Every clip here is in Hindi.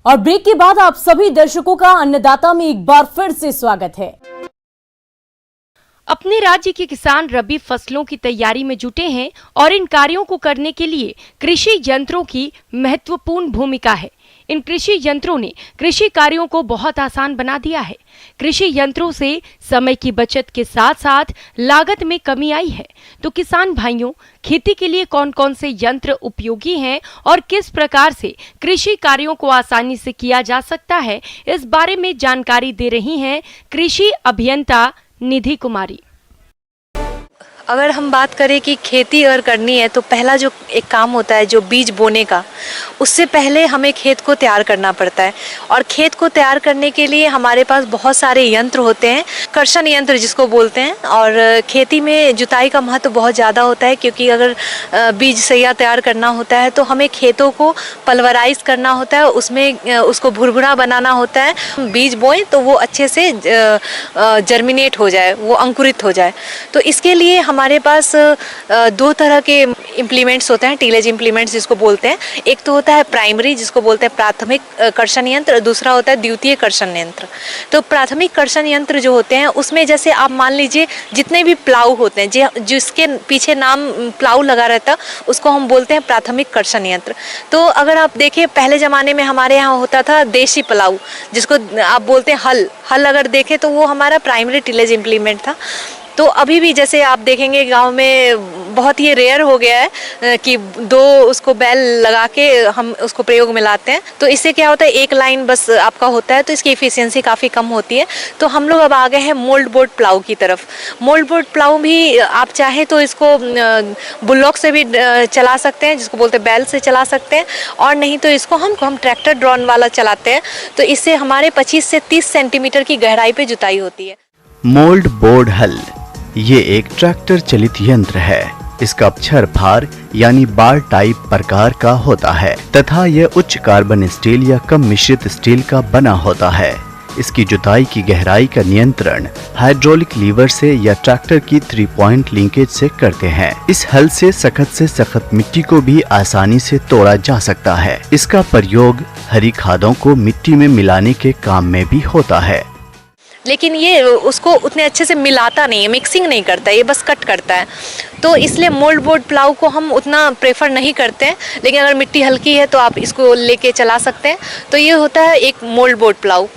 और ब्रेक के बाद आप सभी दर्शकों का अन्नदाता में एक बार फिर से स्वागत है। अपने राज्य के किसान रबी फसलों की तैयारी में जुटे हैं और इन कार्यों को करने के लिए कृषि यंत्रों की महत्वपूर्ण भूमिका है। इन कृषि यंत्रों ने कृषि कार्यों को बहुत आसान बना दिया है। कृषि यंत्रों से समय की बचत के साथ साथ लागत में कमी आई है। तो किसान भाइयों, खेती के लिए कौन कौन से यंत्र उपयोगी हैं और किस प्रकार से कृषि कार्यों को आसानी से किया जा सकता है, इस बारे में जानकारी दे रही हैं कृषि अभियंता निधि कुमारी। अगर हम बात करें कि खेती अगर करनी है तो पहला जो एक काम होता है जो बीज बोने का, उससे पहले हमें खेत को तैयार करना पड़ता है। और खेत को तैयार करने के लिए हमारे पास बहुत सारे यंत्र होते हैं, कर्षण यंत्र जिसको बोलते हैं। और खेती में जुताई का महत्व बहुत ज़्यादा होता है, क्योंकि अगर बीज सैया तैयार करना होता है तो हमें खेतों को पल्वराइज करना होता है, उसमें उसको भुरभुरा बनाना होता है। बीज बोएं तो वो अच्छे से जर्मिनेट हो जाए, वो अंकुरित हो जाए। तो इसके लिए हमारे पास दो तरह के इम्प्लीमेंट्स होते हैं, टीलेज इम्प्लीमेंट्स जिसको बोलते हैं। एक तो होता है प्राइमरी, जिसको बोलते हैं प्राथमिक कर्षण यंत्र, दूसरा होता है द्वितीय कर्षण यंत्र। तो प्राथमिक कर्षण यंत्र जो होते हैं उसमें जैसे आप मान लीजिए जितने भी प्लाऊ होते हैं, जिसके पीछे नाम प्लाऊ लगा रहता है, उसको हम बोलते हैं प्राथमिक कर्षण यंत्र। तो अगर आप देखें पहले ज़माने में हमारे यहाँ होता था देशी प्लाऊ, जिसको आप बोलते हैं हल अगर देखें तो वो हमारा प्राइमरी टीलेज इम्प्लीमेंट था। तो अभी भी जैसे आप देखेंगे गांव में बहुत ही रेयर हो गया है कि दो उसको बैल लगा के हम उसको प्रयोग में लाते हैं। तो इससे क्या होता है, एक लाइन बस आपका होता है, तो इसकी एफिशिएंसी काफ़ी कम होती है। तो हम लोग अब आ गए हैं मोल्ड बोर्ड प्लाऊ की तरफ। मोल्ड बोर्ड प्लाऊ भी आप चाहें तो इसको बुलॉक से भी चला सकते हैं, जिसको बोलते हैं बैल से चला सकते हैं, और नहीं तो इसको हम ट्रैक्टर ड्रॉन वाला चलाते हैं। तो इससे हमारे 25 से 30 सेंटीमीटर की गहराई पर जुताई होती है। मोल्ड बोर्ड हल ये एक ट्रैक्टर चलित यंत्र है। इसका अक्षर भार यानी बार टाइप प्रकार का होता है तथा यह उच्च कार्बन स्टील या कम मिश्रित स्टील का बना होता है। इसकी जुताई की गहराई का नियंत्रण हाइड्रोलिक लीवर से या ट्रैक्टर की 3 पॉइंट लिंकेज से करते हैं। इस हल से सख्त मिट्टी को भी आसानी से तोड़ा जा सकता है। इसका प्रयोग हरी खादों को मिट्टी में मिलाने के काम में भी होता है, लेकिन ये उसको उतने अच्छे से मिलाता नहीं है, मिक्सिंग नहीं करता है, ये बस कट करता है। तो इसलिए मोल्ड बोर्ड प्लाऊ को हम उतना प्रेफर नहीं करते हैं। लेकिन अगर मिट्टी हल्की है तो आप इसको लेके चला सकते हैं। तो ये होता है एक मोल्ड बोर्ड प्लाऊ।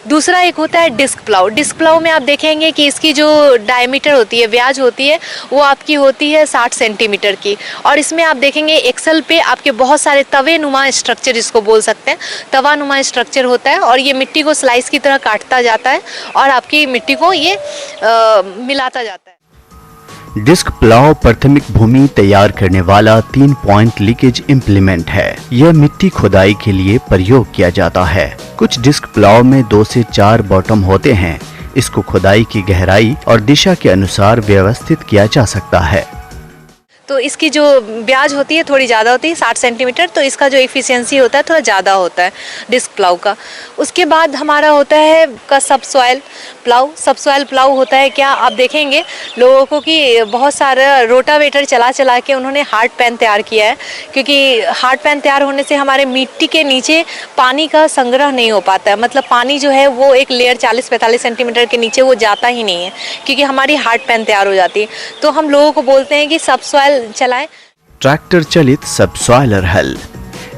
दूसरा एक होता है डिस्क प्लाऊ। डिस्क प्लाऊ में आप देखेंगे कि इसकी जो डायमीटर होती है, व्याज होती है, वो आपकी होती है 60 सेंटीमीटर की। और इसमें आप देखेंगे एक्सल पे आपके बहुत सारे तवे नुमा स्ट्रक्चर, जिसको बोल सकते हैं तवा नुमा स्ट्रक्चर होता है। और ये मिट्टी को स्लाइस की तरह काटता जाता है और आपकी मिट्टी को ये मिलाता जाता है। डिस्क प्लाऊ प्राथमिक भूमि तैयार करने वाला 3 पॉइंट लीकेज इम्प्लीमेंट है। यह मिट्टी खुदाई के लिए प्रयोग किया जाता है। कुछ डिस्क प्लाऊ में 2 से 4 बॉटम होते हैं। इसको खुदाई की गहराई और दिशा के अनुसार व्यवस्थित किया जा सकता है। तो इसकी जो ब्याज होती है थोड़ी ज़्यादा होती है, 60 सेंटीमीटर। तो इसका जो एफिशिएंसी होता है थोड़ा ज़्यादा होता है डिस्क प्लाऊ का। उसके बाद हमारा होता है का सबसॉइल प्लाऊ। सबसॉइल प्लाऊ होता है क्या, आप देखेंगे लोगों को कि बहुत सारा रोटावेटर चला के उन्होंने हार्ड पैन तैयार किया है, क्योंकि हार्ड पैन तैयार होने से हमारे मिट्टी के नीचे पानी का संग्रह नहीं हो पाता है। मतलब पानी जो है वो एक लेयर 40-45 सेंटीमीटर के नीचे वो जाता ही नहीं है, क्योंकि हमारी हार्ड पैन तैयार हो जाती है। तो हम लोगों को बोलते हैं कि सबसॉइल चलाएं। ट्रैक्टर चलित सबसॉइलर हल।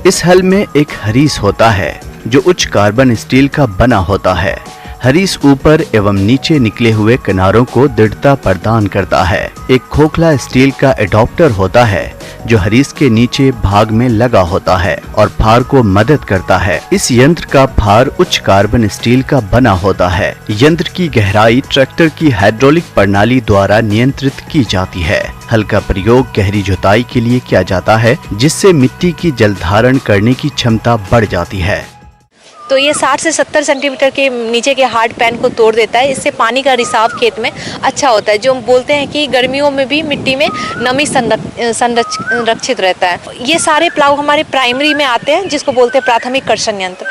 इस हल में एक हरीस होता है जो उच्च कार्बन स्टील का बना होता है। हरीस ऊपर एवं नीचे निकले हुए किनारों को दृढ़ता प्रदान करता है। एक खोखला स्टील का एडॉप्टर होता है जो हरीस के नीचे भाग में लगा होता है और फार को मदद करता है। इस यंत्र का फार उच्च कार्बन स्टील का बना होता है। यंत्र की गहराई ट्रैक्टर की हाइड्रोलिक प्रणाली द्वारा नियंत्रित की जाती है। हल का प्रयोग गहरी जुताई के लिए किया जाता है, जिससे मिट्टी की जल धारण करने की क्षमता बढ़ जाती है। तो ये 60 से 70 सेंटीमीटर के नीचे के हार्ड पैन को तोड़ देता है। इससे पानी का रिसाव खेत में अच्छा होता है, जो हम बोलते हैं कि गर्मियों में भी मिट्टी में नमी संरक्षित रहता है। ये सारे प्लाऊ हमारे प्राइमरी में आते हैं, जिसको बोलते हैं प्राथमिक कर्षण यंत्र।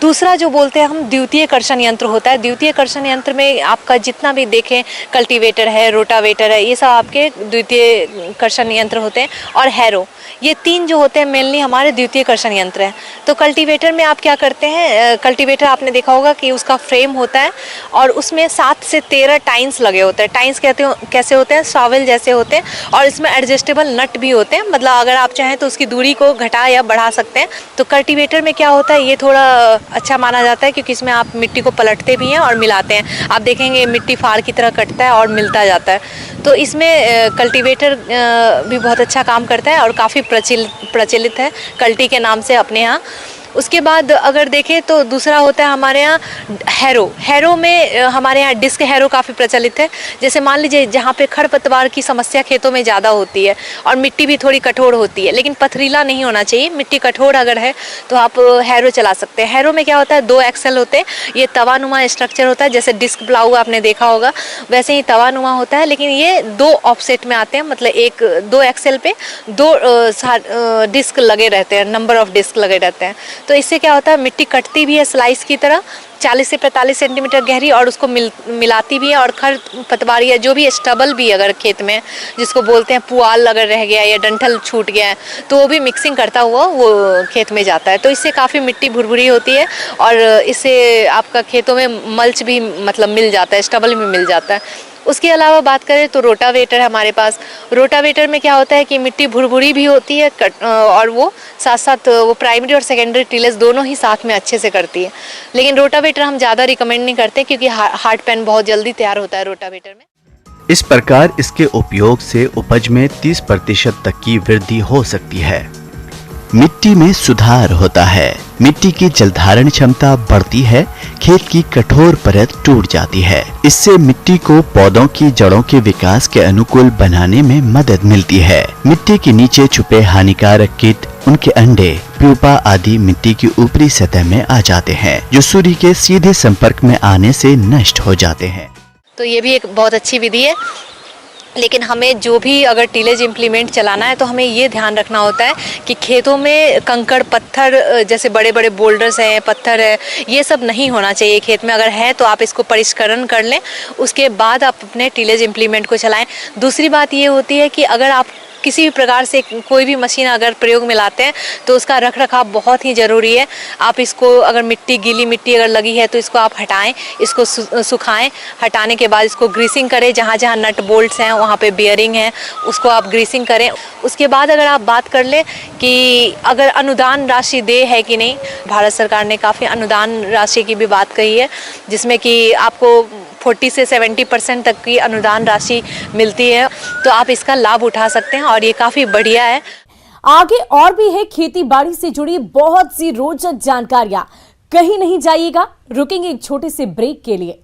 दूसरा जो बोलते हैं हम द्वितीय कर्षण यंत्र होता है। द्वितीय कर्षण यंत्र में आपका जितना भी देखें, कल्टीवेटर है, रोटावेटर है, ये सब आपके द्वितीय कर्षण यंत्र होते हैं। और हैरो, ये तीन जो होते हैं मेनली हमारे द्वितीय कर्षण यंत्र हैं। तो कल्टीवेटर में आप क्या करते हैं, कल्टीवेटर आपने देखा होगा कि उसका फ्रेम होता है और उसमें 7 से 13 टाइन्स लगे होते हैं। टाइन्स कहते हो कैसे होते हैं, शावल जैसे होते हैं, और इसमें एडजस्टेबल नट भी होते हैं। मतलब अगर आप चाहें तो उसकी दूरी को घटा या बढ़ा सकते हैं। तो कल्टीवेटर में क्या होता है, ये थोड़ा अच्छा माना जाता है क्योंकि इसमें आप मिट्टी को पलटते भी हैं और मिलाते हैं। आप देखेंगे मिट्टी फाड़ की तरह कटता है और मिलता जाता है। तो इसमें कल्टीवेटर भी बहुत अच्छा काम करता है और काफ़ी प्रचलित है कल्टी के नाम से अपने यहाँ। उसके बाद अगर देखें तो दूसरा होता है हमारे यहाँ हैरो। हैरो में हमारे यहाँ डिस्क हैरो काफ़ी प्रचलित है। जैसे मान लीजिए जहाँ पे खरपतवार की समस्या खेतों में ज़्यादा होती है और मिट्टी भी थोड़ी कठोर होती है, लेकिन पथरीला नहीं होना चाहिए, मिट्टी कठोर अगर है तो आप हैरो चला सकते हैं। हैरो में क्या होता है, 2 एक्सेल होते हैं। ये तवानुमा स्ट्रक्चर होता है, जैसे डिस्क प्लाऊ आपने देखा होगा वैसे ही तवानुमा होता है, लेकिन ये 2 ऑफसेट में आते हैं। मतलब 2 एक्सेल पे 2 डिस्क लगे रहते हैं, नंबर ऑफ डिस्क लगे रहते हैं। तो इससे क्या होता है, मिट्टी कटती भी है स्लाइस की तरह 40 से 45 सेंटीमीटर गहरी, और उसको मिलाती भी है। और खरपतवार या जो भी स्टबल भी अगर खेत में, जिसको बोलते हैं पुआल अगर रह गया या डंठल छूट गया है, तो वो भी मिक्सिंग करता हुआ वो खेत में जाता है। तो इससे काफ़ी मिट्टी भुरभुरी होती है और इससे आपका खेतों में मल्च भी मतलब मिल जाता है, स्टबल भी मिल जाता है। उसके अलावा बात करें तो रोटावेटर है हमारे पास। रोटावेटर में क्या होता है कि मिट्टी भुरभुरी भी होती है और वो साथ साथ वो प्राइमरी और सेकेंडरी टिलेज दोनों ही साथ में अच्छे से करती है। लेकिन रोटावेटर हम ज़्यादा रिकमेंड नहीं करते क्योंकि हार्ड पैन बहुत जल्दी तैयार होता है रोटावेटर में। इस प्रकार इसके उपयोग से उपज में 30% तक की वृद्धि हो सकती है। मिट्टी में सुधार होता है, मिट्टी की जलधारण क्षमता बढ़ती है, खेत की कठोर परत टूट जाती है। इससे मिट्टी को पौधों की जड़ों के विकास के अनुकूल बनाने में मदद मिलती है। मिट्टी के नीचे छुपे हानिकारक कीट, उनके अंडे, प्यूपा आदि मिट्टी की ऊपरी सतह में आ जाते हैं, जो सूर्य के सीधे संपर्क में आने से नष्ट हो जाते हैं। तो ये भी एक बहुत अच्छी विधि है। लेकिन हमें जो भी अगर टिलेज इम्प्लीमेंट चलाना है तो हमें ये ध्यान रखना होता है कि खेतों में कंकड़ पत्थर, जैसे बड़े बड़े बोल्डर्स हैं, पत्थर है, ये सब नहीं होना चाहिए खेत में। अगर है तो आप इसको परिष्करण कर लें, उसके बाद आप अपने टिलेज इम्प्लीमेंट को चलाएं। दूसरी बात ये होती है कि अगर आप किसी भी प्रकार से कोई भी मशीन अगर प्रयोग में लाते हैं तो उसका रख रखाव बहुत ही ज़रूरी है। आप इसको अगर गीली मिट्टी अगर लगी है तो इसको आप हटाएं, इसको सुखाएं। हटाने के बाद इसको ग्रीसिंग करें, जहाँ जहाँ नट बोल्ट्स हैं वहाँ पे बियरिंग है उसको आप ग्रीसिंग करें। उसके बाद अगर आप बात कर लें कि अगर अनुदान राशि दे है कि नहीं, भारत सरकार ने काफ़ी अनुदान राशि की भी बात कही है, जिसमें कि आपको 40 से 70% तक की अनुदान राशि मिलती है। तो आप इसका लाभ उठा सकते हैं और ये काफ़ी बढ़िया है। आगे और भी है खेती बाड़ी से जुड़ी बहुत सी रोचक जानकारियां, कहीं नहीं जाइएगा, रुकेंगे एक छोटे से ब्रेक के लिए।